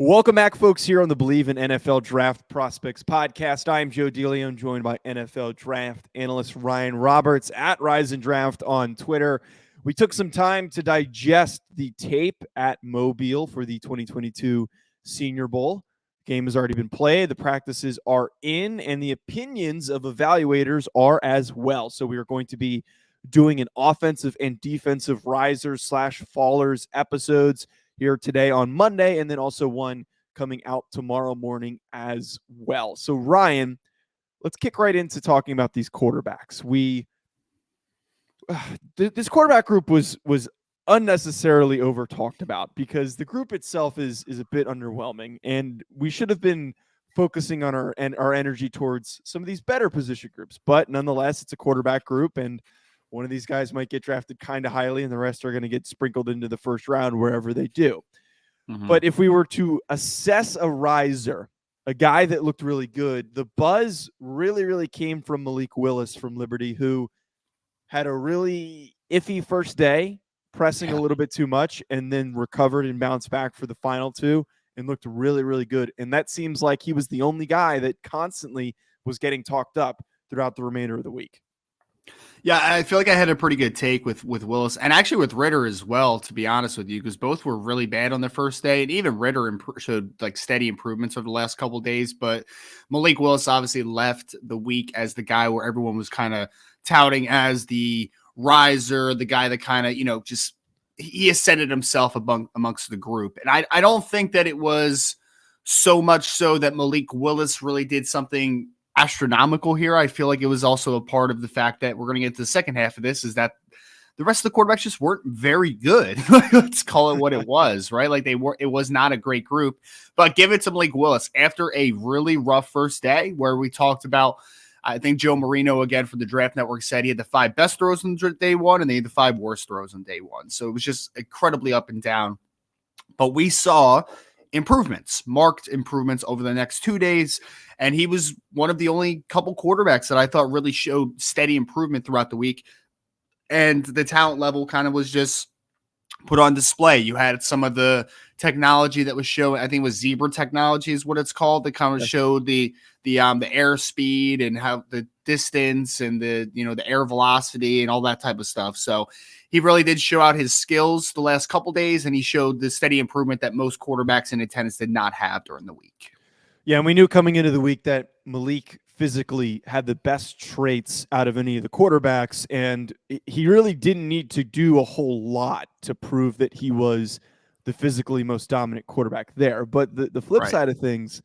Welcome back, folks, here on the Believe in NFL Draft Prospects podcast. I'm Joe DeLeone, joined by NFL Draft analyst Ryan Roberts at Rise and Draft on Twitter. We took some time to digest the tape at Mobile for the 2022 Senior Bowl. The game has already been played, the practices are in, and the opinions of evaluators are as well. So we are going to be doing an offensive and defensive risers slash fallers episodes here today on Monday, and then also one coming out tomorrow morning as well. So, Ryan, let's kick right into talking about these quarterbacks. This quarterback group was unnecessarily over talked about because the group itself is a bit underwhelming, and we should have been focusing on our energy towards some of these better position groups. But nonetheless, it's a quarterback group, and one of these guys might get drafted kind of highly, and the rest are going to get sprinkled into the first round wherever they do. Mm-hmm. But if we were to assess a riser, a guy that looked really good, the buzz really came from Malik Willis from Liberty, who had a really iffy first day, pressing a little bit too much, and then recovered and bounced back for the final two and looked really good. And that seems like he was the only guy that constantly was getting talked up throughout the remainder of the week. Yeah, I feel like I had a pretty good take with Willis and actually with Ritter as well, to be honest with you, because both were really bad on the first day. And even Ritter showed like steady improvements over the last couple of days. But Malik Willis obviously left the week as the guy where everyone was kind of touting as the riser, the guy that kind of, just he ascended himself amongst the group. And I don't think that it was so much so that Malik Willis really did something astronomical here. I feel like it was also a part of the fact that we're going to get to the second half of this is that the rest of the quarterbacks just weren't very good. Let's call it what it was, right? Like it was not a great group, but give it to Malik Willis after a really rough first day where we talked about, I think Joe Marino again from the Draft Network said he had the 5 best throws on day one and they had the 5 worst throws on day one. So it was just incredibly up and down, but we saw marked improvements over the next 2 days. And he was one of the only couple quarterbacks that I thought really showed steady improvement throughout the week. And the talent level kind of was just put on display. You had some of the technology that was shown. I think it was Zebra technology is what it's called. That kind of showed the air speed and how the distance and the air velocity and all that type of stuff. So he really did show out his skills the last couple days, and he showed the steady improvement that most quarterbacks in attendance did not have during the week. Yeah, and we knew coming into the week that Malik physically had the best traits out of any of the quarterbacks, and he really didn't need to do a whole lot to prove that he was the physically most dominant quarterback there. But the flip side of things,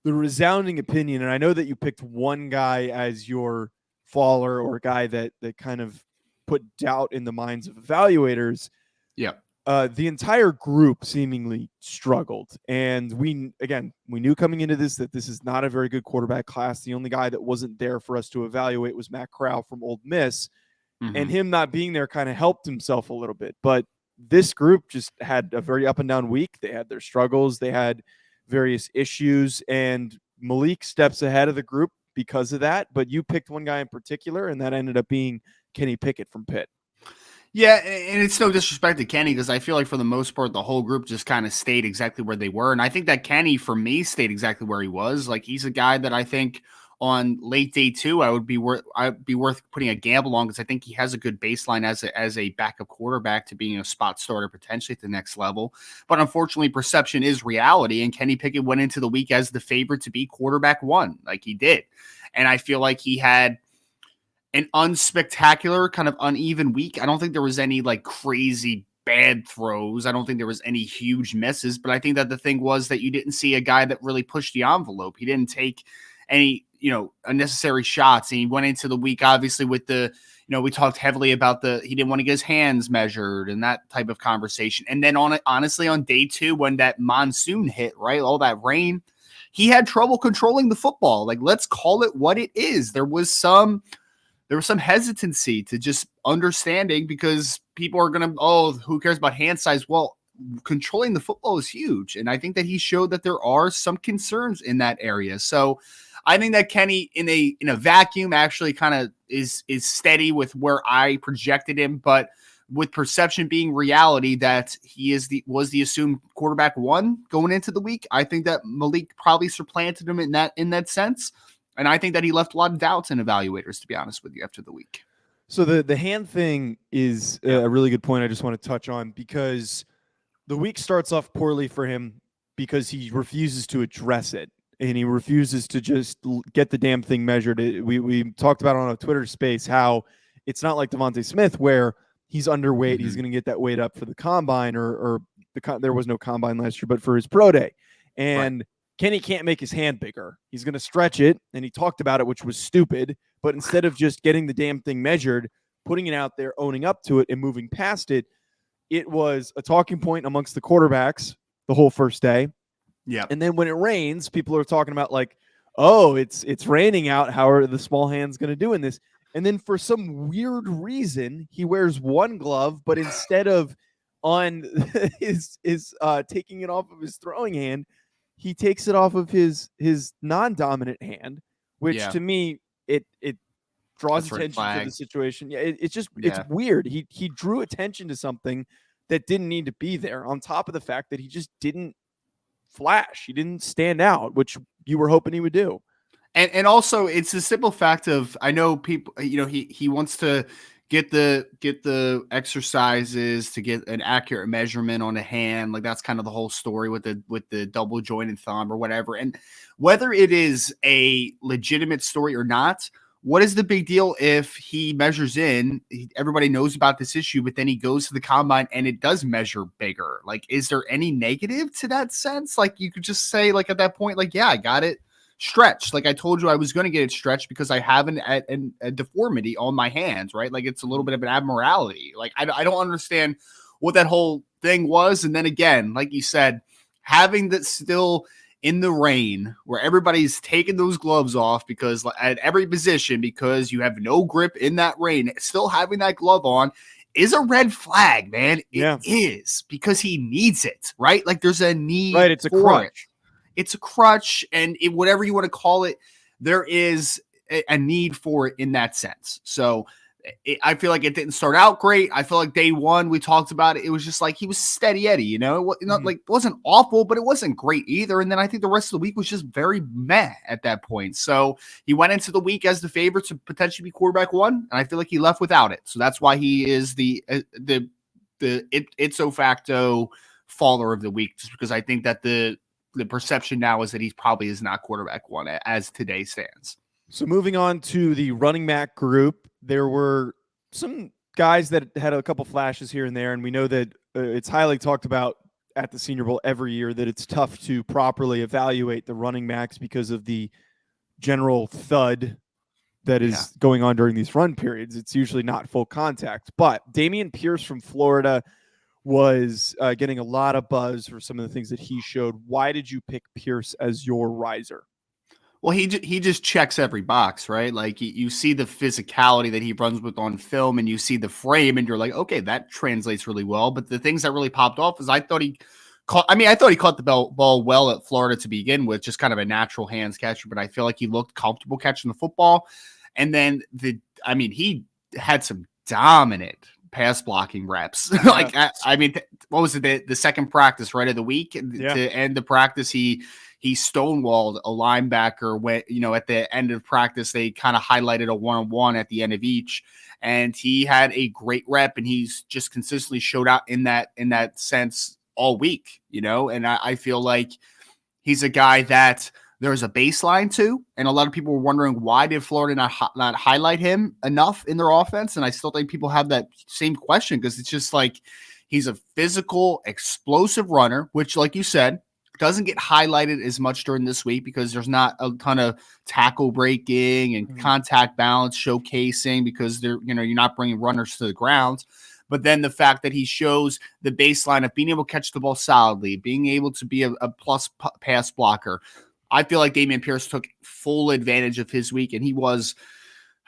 the resounding opinion, and I know that you picked one guy as your faller or a guy that kind of put doubt in the minds of evaluators. Yeah. The entire group seemingly struggled. And we knew coming into this that this is not a very good quarterback class. The only guy that wasn't there for us to evaluate was Matt Corral from Ole Miss. Mm-hmm. And him not being there kind of helped himself a little bit. But this group just had a very up and down week. They had their struggles. They had various issues. And Malik steps ahead of the group because of that. But you picked one guy in particular, and that ended up being Kenny Pickett from Pitt. Yeah, and it's no disrespect to Kenny because I feel like for the most part, the whole group just kind of stayed exactly where they were. And I think that Kenny, for me, stayed exactly where he was. Like, he's a guy that I think on late day 2, I'd be worth putting a gamble on because I think he has a good baseline as a backup quarterback to being a spot starter potentially at the next level. But unfortunately, perception is reality. And Kenny Pickett went into the week as the favorite to be quarterback 1, like he did. And I feel like he had an unspectacular, kind of uneven week. I don't think there was any like crazy bad throws. I don't think there was any huge misses, but I think that the thing was that you didn't see a guy that really pushed the envelope. He didn't take any, unnecessary shots. And he went into the week, obviously, with the, we talked heavily about he didn't want to get his hands measured and that type of conversation. And then honestly, on day 2, when that monsoon hit, right, all that rain, he had trouble controlling the football. Like, let's call it what it is. There was some hesitancy to just understanding because people are going to, who cares about hand size? Well, controlling the football is huge. And I think that he showed that there are some concerns in that area. So I think that Kenny in a vacuum actually kind of is steady with where I projected him. But with perception being reality that he was the assumed quarterback one going into the week. I think that Malik probably supplanted him in that sense. And I think that he left a lot of doubts in evaluators, to be honest with you, after the week. So the hand thing is a really good point I just want to touch on, because the week starts off poorly for him because he refuses to address it, and he refuses to just get the damn thing measured. We talked about on a Twitter space how it's not like Devontae Smith where he's underweight. Mm-hmm. He's going to get that weight up for the combine, or there was no combine last year, but for his pro day. And Kenny can't make his hand bigger. He's going to stretch it, and he talked about it, which was stupid. But instead of just getting the damn thing measured, putting it out there, owning up to it, and moving past it, it was a talking point amongst the quarterbacks the whole first day. Yeah. And then when it rains, people are talking about like, oh, it's raining out. How are the small hands going to do in this? And then for some weird reason, he wears one glove, but instead of on his taking it off of his throwing hand, he takes it off of his non-dominant hand, which to me, it draws attention to the situation. Yeah, it's weird. He drew attention to something that didn't need to be there, on top of the fact that he just didn't flash. He didn't stand out, which you were hoping he would do. And also, it's a simple fact of, I know people, he wants to get the exercises to get an accurate measurement on the hand. Like, that's kind of the whole story with the double jointed thumb or whatever. And whether it is a legitimate story or not, what is the big deal if he measures in? Everybody knows about this issue, but then he goes to the combine and it does measure bigger. Like, is there any negative to that sense? Like, you could just say, like, at that point, like, yeah, I got it stretched. Like, I told you I was going to get it stretched because I have a deformity on my hands, right? Like, it's a little bit of an abnormality. Like, I don't understand what that whole thing was. And then again, like you said, having that still in the rain where everybody's taking those gloves off because at every position, because you have no grip in that rain, still having that glove on is a red flag, man. It is, because he needs it, right? Like, there's a need. Right. It's a crutch. It's a crutch, and whatever you want to call it, there is a need for it in that sense. So I feel like it didn't start out great. I feel like day one, we talked about it. It was just like he was steady Eddie, like, it wasn't awful, but it wasn't great either. And then I think the rest of the week was just very meh at that point. So he went into the week as the favorite to potentially be quarterback one, and I feel like he left without it. So that's why he is the ipso facto faller of the week, just because I think that the perception now is that he probably is not quarterback one as today stands. So moving on to the running back group, there were some guys that had a couple flashes here and there, and we know that it's highly talked about at the Senior Bowl every year that it's tough to properly evaluate the running backs because of the general thud that is going on during these run periods. It's usually not full contact. But Damien Pierce from Florida was getting a lot of buzz for some of the things that he showed. Why did you pick Pierce as your riser? Well, he just checks every box, right? Like, you see the physicality that he runs with on film, and you see the frame, and you're like, okay, that translates really well. But the things that really popped off is I thought he caught the ball well at Florida to begin with, just kind of a natural hands catcher. But I feel like he looked comfortable catching the football. And then he had some dominant pass blocking reps. Like, what was it? The second practice, right, of the week? To end the practice, he stonewalled a linebacker when, at the end of practice, they kind of highlighted a one-on-one at the end of each. And he had a great rep, and he's just consistently showed out in that sense all week, and I feel like he's a guy that there's a baseline to, and a lot of people were wondering, why did Florida not highlight him enough in their offense? And I still think people have that same question, because it's just like, he's a physical, explosive runner, which, like you said, doesn't get highlighted as much during this week because there's not a ton of tackle breaking and contact balance showcasing, because you're not bringing runners to the ground. But then the fact that he shows the baseline of being able to catch the ball solidly, being able to be a plus pass blocker, I feel like Damien Pierce took full advantage of his week, and he was,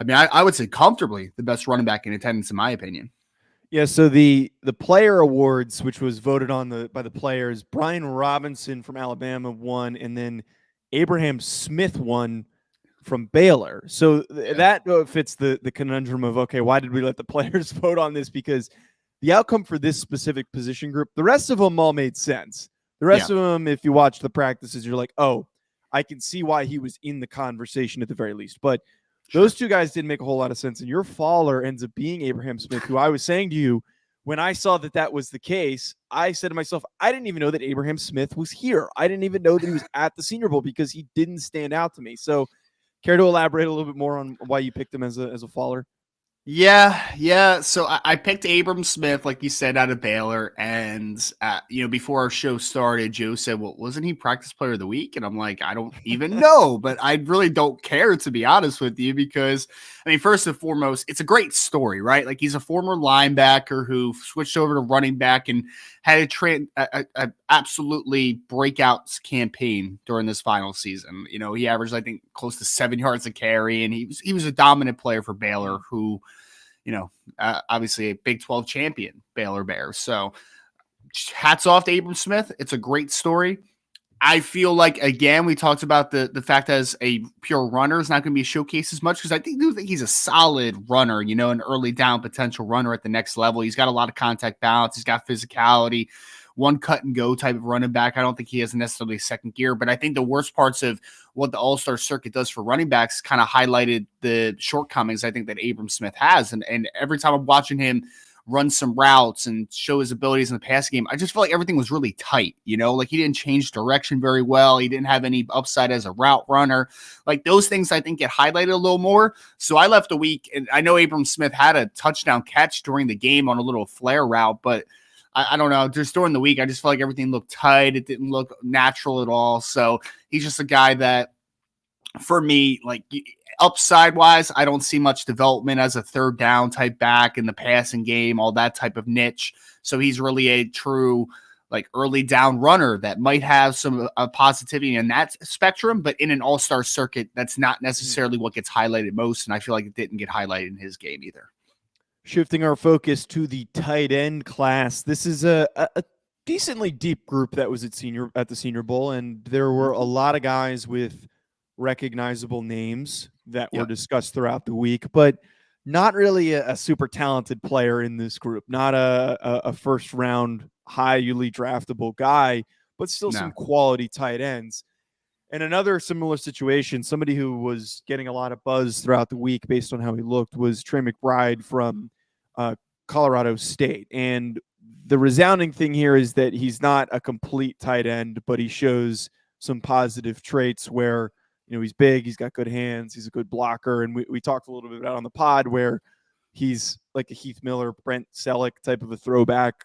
I would say comfortably the best running back in attendance, in my opinion. Yeah, so the player awards, which was voted on by the players, Brian Robinson from Alabama won, and then Abram Smith won from Baylor. So that fits the conundrum of, okay, why did we let the players vote on this? Because the outcome for this specific position group, the rest of them all made sense. The rest of them, if you watch the practices, you're like, oh, I can see why he was in the conversation at the very least. But those two guys didn't make a whole lot of sense. And your faller ends up being Abram Smith, who I was saying to you, when I saw that was the case, I said to myself, I didn't even know that Abram Smith was here. I didn't even know that he was at the Senior Bowl because he didn't stand out to me. So care to elaborate a little bit more on why you picked him as a faller? Yeah. So I picked Abram Smith, like you said, out of Baylor. And, before our show started, Joe said, well, wasn't he practice player of the week? And I'm like, I don't even know, but I really don't care, to be honest with you, because, first and foremost, it's a great story, right? Like, he's a former linebacker who switched over to running back and had a absolutely breakout campaign during this final season. He averaged, I think, close to 7 yards a carry, and he was a dominant player for Baylor who, obviously a Big 12 champion, Baylor Bears. So hats off to Abram Smith. It's a great story. I feel like, again, we talked about the fact that as a pure runner is not going to be showcased as much, because I do think he's a solid runner, an early down potential runner at the next level. He's got a lot of contact balance. He's got physicality, one cut and go type of running back. I don't think he has necessarily a second gear, but I think the worst parts of what the All-Star circuit does for running backs kind of highlighted the shortcomings I think that Abram Smith has. And every time I'm watching him run some routes and show his abilities in the passing game, I just feel like everything was really tight, like he didn't change direction very well. He didn't have any upside as a route runner. Like, those things I think get highlighted a little more. So I left a week, and I know Abram Smith had a touchdown catch during the game on a little flare route, but I don't know, just during the week, I just felt like everything looked tight. It didn't look natural at all. So he's just a guy that, for me, like, upside wise, I don't see much development as a third down type back in the passing game, all that type of niche. So he's really a true, like, early down runner that might have some positivity in that spectrum, but in an all-star circuit, that's not necessarily what gets highlighted most. And I feel like it didn't get highlighted in his game either. Shifting our focus to the tight end class, this is a decently deep group that was at the Senior Bowl, and there were a lot of guys with recognizable names that were discussed throughout the week, but not really a super talented player in this group, not a first round highly draftable guy, but still some quality tight ends. And another similar situation, somebody who was getting a lot of buzz throughout the week based on how he looked, was Trey McBride from Colorado State. And the resounding thing here is that he's not a complete tight end, but he shows some positive traits where, he's big, he's got good hands, he's a good blocker. And we talked a little bit about on the pod where he's like a Heath Miller, Brent Selleck type of a throwback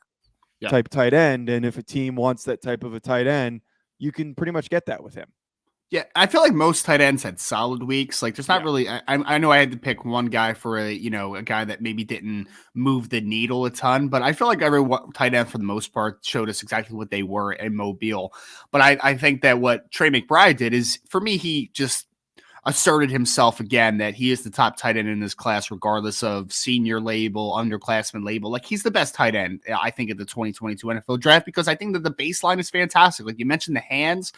type tight end. And if a team wants that type of a tight end, you can pretty much get that with him. Yeah, I feel like most tight ends had solid weeks. Like, there's not really. I know I had to pick one guy for a guy that maybe didn't move the needle a ton, but I feel like every tight end for the most part showed us exactly what they were in Mobile. But I think that what Trey McBride did is, for me, he just asserted himself again that he is the top tight end in this class, regardless of senior label, underclassman label. Like, he's the best tight end, I think, at the 2022 NFL draft, because I think that the baseline is fantastic. Like you mentioned, the hands.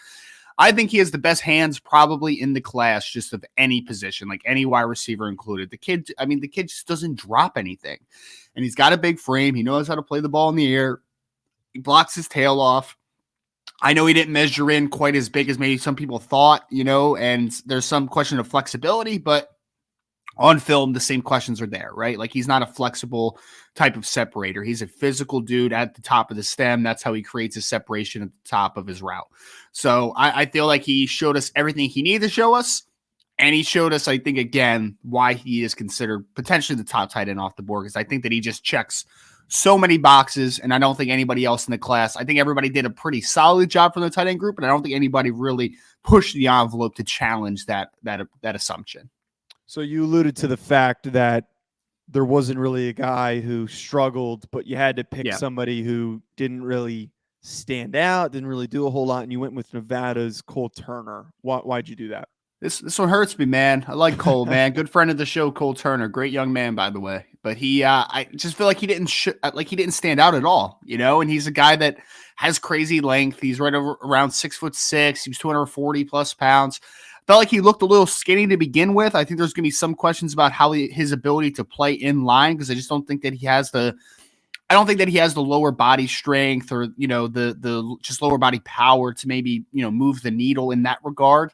I think he has the best hands probably in the class, just of any position, like any wide receiver included. The kid just doesn't drop anything. And he's got a big frame. He knows how to play the ball in the air. He blocks his tail off. I know he didn't measure in quite as big as maybe some people thought, and there's some question of flexibility, but on film, the same questions are there, right? Like, he's not a flexible type of separator. He's a physical dude at the top of the stem. That's how he creates his separation at the top of his route. So I feel like he showed us everything he needed to show us. And he showed us, I think, again, why he is considered potentially the top tight end off the board, because I think that he just checks so many boxes, and I don't think anybody else in the class. I think everybody did a pretty solid job from the tight end group, and I don't think anybody really pushed the envelope to challenge that assumption. So you alluded to the fact that there wasn't really a guy who struggled, but you had to pick somebody who didn't really stand out, didn't really do a whole lot, and you went with Nevada's Cole Turner. Why'd you do that? This one hurts me, man. I like Cole, man. Good friend of the show, Cole Turner. Great young man, by the way. But he, I just feel like he didn't stand out at all, And he's a guy that has crazy length. He's right around 6'6". He was 240 plus pounds. Felt like he looked a little skinny to begin with. I think there's going to be some questions about his ability to play in line, because I just don't think that he has the I don't think that he has the lower body strength or, the just lower body power to maybe, move the needle in that regard.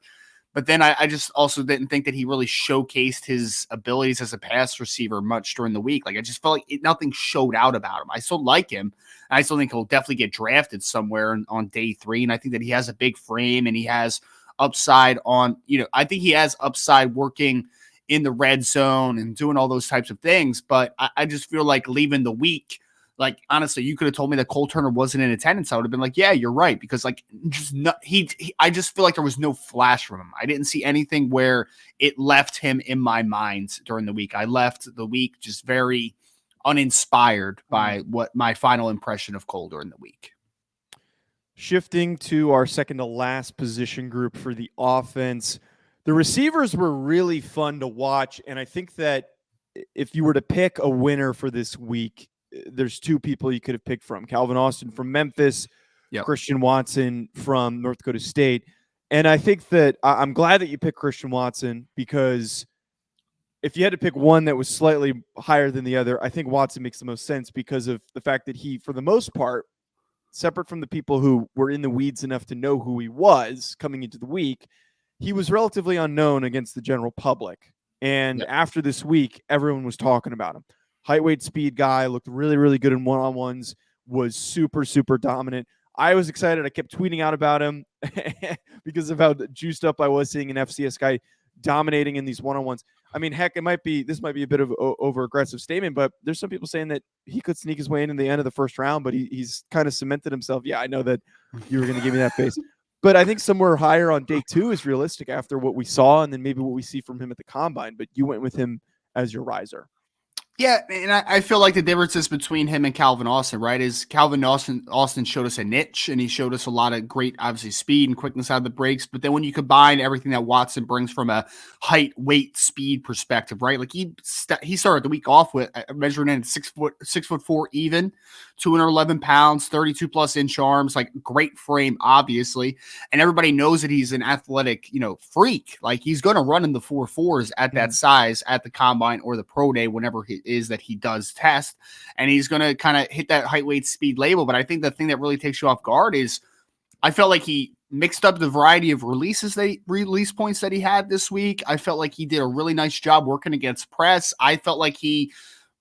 But then I just also didn't think that he really showcased his abilities as a pass receiver much during the week. Like, I just felt like nothing showed out about him. I still like him. I still think he'll definitely get drafted somewhere on day 3. And I think that he has a big frame and he has upside on, I think he has upside working in the red zone and doing all those types of things. But I just feel like leaving the week, like, honestly, you could have told me that Cole Turner wasn't in attendance. I would have been like, yeah, you're right. Because, like, I just feel like there was no flash from him. I didn't see anything where it left him in my mind during the week. I left the week just very uninspired by what my final impression of Cole during the week. Shifting to our second to last position group for the offense, the receivers were really fun to watch. And I think that if you were to pick a winner for this week, there's 2 people you could have picked from: Calvin Austin from Memphis, Christian Watson from North Dakota State. And I think that I'm glad that you picked Christian Watson, because if you had to pick one that was slightly higher than the other, I think Watson makes the most sense because of the fact that he, for the most part, separate from the people who were in the weeds enough to know who he was coming into the week, he was relatively unknown against the general public. And after this week, everyone was talking about him. Height, weight, speed guy, looked really, really good in one-on-ones, was super, super dominant. I was excited. I kept tweeting out about him because of how juiced up I was seeing an FCS guy dominating in these one-on-ones. I mean, heck, this might be a bit of an over-aggressive statement, but there's some people saying that he could sneak his way in the end of the first round, but he's kind of cemented himself. Yeah, I know that you were going to give me that face. But I think somewhere higher on day 2 is realistic after what we saw and then maybe what we see from him at the combine. But you went with him as your riser. Yeah, and I feel like the differences between him and Calvin Austin, right, is Calvin Austin showed us a niche, and he showed us a lot of great, obviously, speed and quickness out of the breaks. But then when you combine everything that Watson brings from a height, weight, speed perspective, right, like he started the week off with measuring in 6'4" even, 211 pounds, 32 plus inch arms, like great frame, obviously, and everybody knows that he's an athletic, freak. Like, he's going to run in the 4.4s at that size at the combine or the pro day, whenever he is that he does test, and he's going to kind of hit that height, weight, speed label. But I think the thing that really takes you off guard is I felt like he mixed up the variety of release points that he had this week. I felt like he did a really nice job working against press. I felt like he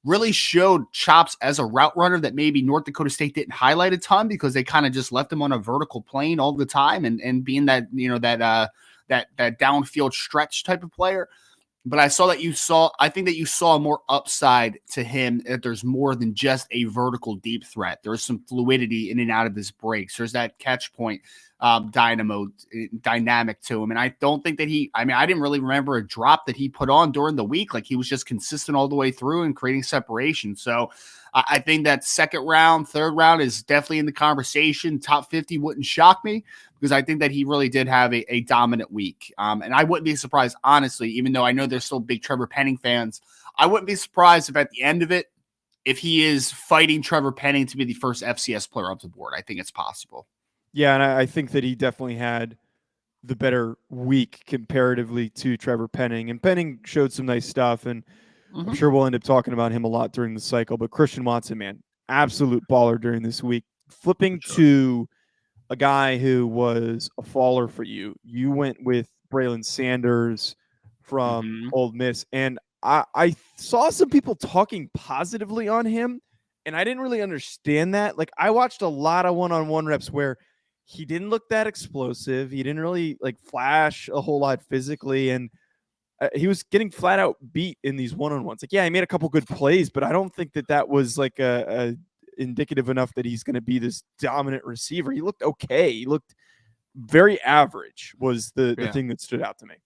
really showed chops as a route runner that maybe North Dakota State didn't highlight a ton because they kind of just left him on a vertical plane all the time and being that, that downfield stretch type of player. But I think that you saw more upside to him, that there's more than just a vertical deep threat. There's some fluidity in and out of his breaks. There's that catch point dynamic to him. And I don't think that I didn't really remember a drop that he put on during the week. Like, he was just consistent all the way through and creating separation. So I think that second round, third round is definitely in the conversation. Top 50 wouldn't shock me, because I think that he really did have a dominant week. And I wouldn't be surprised, honestly, even though I know there's still big Trevor Penning fans, I wouldn't be surprised if at the end of it, if he is fighting Trevor Penning to be the first FCS player up the board. I think it's possible. Yeah, and I think that he definitely had the better week comparatively to Trevor Penning. And Penning showed some nice stuff, and I'm sure we'll end up talking about him a lot during the cycle. But Christian Watson, man, absolute baller during this week. Flipping to a guy who was a faller for you. You went with Braylon Sanders from Ole Miss, and I saw some people talking positively on him, and I didn't really understand that. Like, I watched a lot of one-on-one reps where he didn't look that explosive. He didn't really flash a whole lot physically, and he was getting flat out beat in these one-on-ones. Like, yeah, he made a couple good plays, but I don't think that was like a indicative enough that he's going to be this dominant receiver. He looked okay. He looked very average was the thing that stood out to me.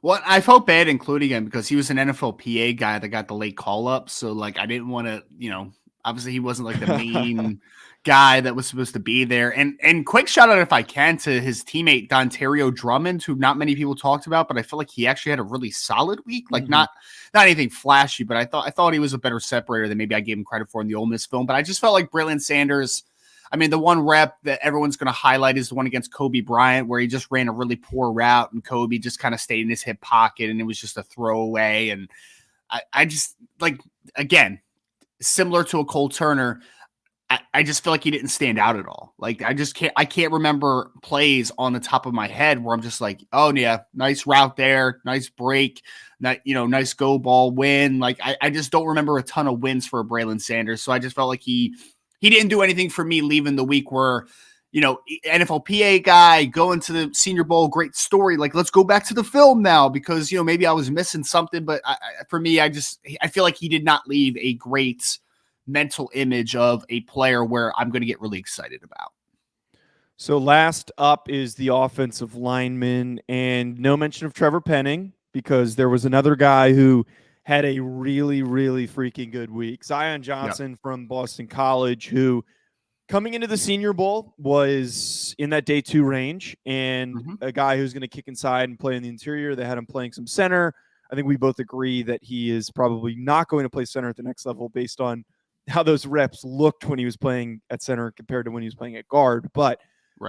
Well, I felt bad including him because he was an NFLPA guy that got the late call up. So I didn't want to, obviously he wasn't like the main guy that was supposed to be there. And quick shout out, if I can, to his teammate Dontario Drummond, who not many people talked about, but I feel like he actually had a really solid week. Like not anything flashy, but I thought he was a better separator than maybe I gave him credit for in the Ole Miss film. But I just felt like Braylon Sanders, the one rep that everyone's going to highlight is the one against Kobe Bryant, where he just ran a really poor route and Kobe just kind of stayed in his hip pocket and it was just a throwaway. And I just again, similar to a Cole Turner, I just feel like he didn't stand out at all. Like I can't remember plays on the top of my head where I'm just like, oh yeah, nice route there, nice break, nice go ball win. Like I just don't remember a ton of wins for Braylon Sanders. So I just felt like he didn't do anything for me leaving the week where, NFLPA guy going to the Senior Bowl, great story. Like, let's go back to the film now because, maybe I was missing something. But for me, I feel like he did not leave a great mental image of a player where I'm going to get really excited about. So last up is the offensive lineman, and no mention of Trevor Penning because there was another guy who had a really, really freaking good week. Zion Johnson from Boston College, who coming into the Senior Bowl was in that day 2 range, and a guy who's going to kick inside and play in the interior. They had him playing some center. I think we both agree that he is probably not going to play center at the next level based on how those reps looked when he was playing at center compared to when he was playing at guard. But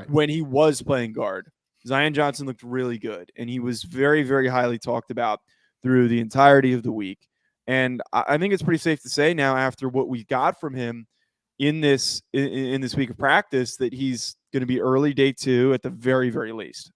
when he was playing guard, Zion Johnson looked really good, and he was very, very highly talked about through the entirety of the week. And I think it's pretty safe to say now, after what we got from him in this week of practice, that he's going to be early day 2 at the very, very least.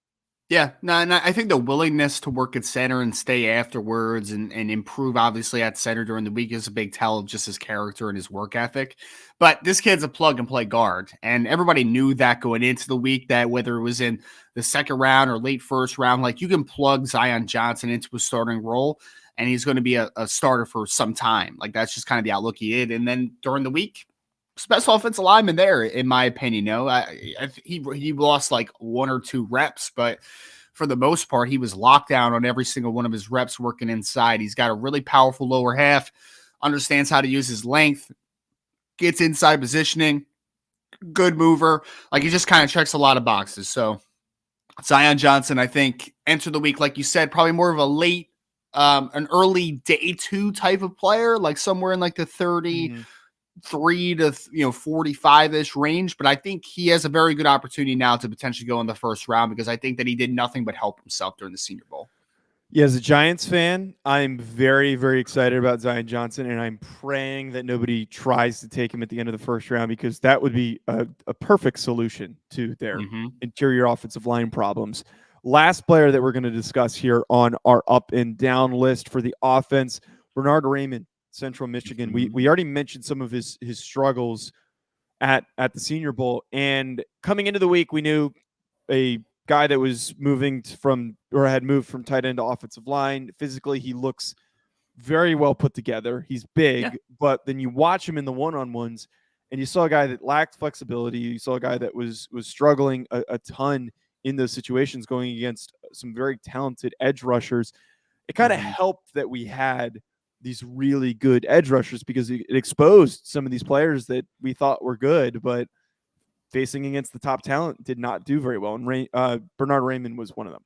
Yeah, no, and I think the willingness to work at center and stay afterwards and improve, obviously, at center during the week is a big tell of just his character and his work ethic. But this kid's a plug-and-play guard, and everybody knew that going into the week, that whether it was in the second round or late first round, like, you can plug Zion Johnson into a starting role, and he's going to be a starter for some time. Like, that's just kind of the outlook he did. And then during the week, best offensive lineman there, in my opinion. He lost like 1 or 2 reps, but for the most part, he was locked down on every single one of his reps working inside. He's got a really powerful lower half, understands how to use his length, gets inside positioning, good mover. Like, he just kind of checks a lot of boxes. So Zion Johnson, I think, entered the week, like you said, probably more of a late, an early day 2 type of player, like somewhere in like the 30. 3 to 45-ish range, but I think he has a very good opportunity now to potentially go in the first round because I think that he did nothing but help himself during the Senior Bowl. Yeah, as a Giants fan, I'm very, very excited about Zion Johnson, and I'm praying that nobody tries to take him at the end of the first round because that would be a perfect solution to their interior offensive line problems. Last player that we're going to discuss here on our up and down list for the offense, Bernhard Raymond, Central Michigan. We already mentioned some of his struggles at the Senior Bowl, and coming into the week, we knew a guy that was had moved from tight end to offensive line. Physically, he looks very well put together. He's big, but then you watch him in the one-on-ones, and you saw a guy that lacked flexibility. You saw a guy that was struggling a ton in those situations, going against some very talented edge rushers. It kind of helped that we had these really good edge rushers because it exposed some of these players that we thought were good, but facing against the top talent did not do very well. And Bernhard Raymond was one of them.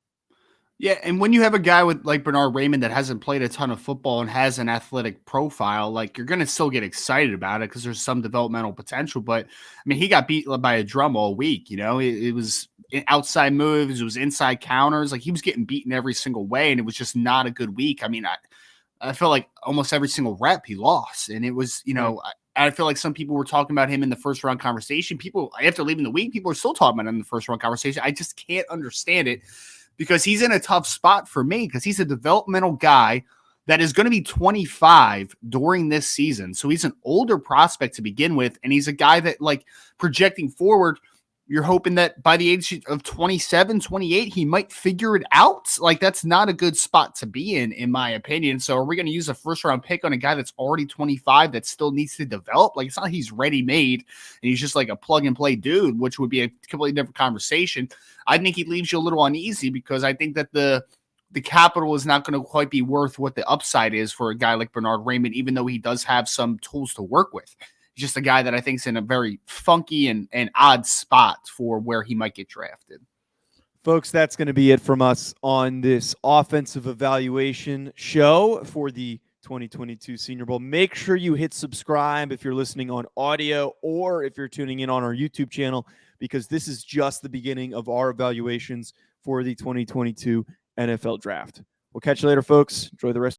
Yeah, and when you have a guy with like Bernhard Raymond that hasn't played a ton of football and has an athletic profile, like, you're going to still get excited about it because there's some developmental potential. But I mean, he got beat by a drum all week. It was outside moves, it was inside counters. Like, he was getting beaten every single way, and it was just not a good week. I mean, I felt like almost every single rep he lost. And it was, I feel like some people were talking about him in the first round conversation. People, after leaving the week, people are still talking about him in the first round conversation. I just can't understand it because he's in a tough spot for me because he's a developmental guy that is going to be 25 during this season. So he's an older prospect to begin with. And he's a guy that, like, projecting forward, you're hoping that by the age of 27, 28, he might figure it out. Like, that's not a good spot to be in my opinion. So are we going to use a first round pick on a guy that's already 25 that still needs to develop? Like, it's not like he's ready made and he's just like a plug and play dude, which would be a completely different conversation. I think he leaves you a little uneasy because I think that the capital is not going to quite be worth what the upside is for a guy like Bernhard Raymond, even though he does have some tools to work with. Just a guy that I think is in a very funky and odd spot for where he might get drafted. Folks, that's going to be it from us on this offensive evaluation show for the 2022 Senior Bowl. Make sure you hit subscribe if you're listening on audio or if you're tuning in on our YouTube channel, because this is just the beginning of our evaluations for the 2022 NFL Draft. We'll catch you later, folks. Enjoy the rest.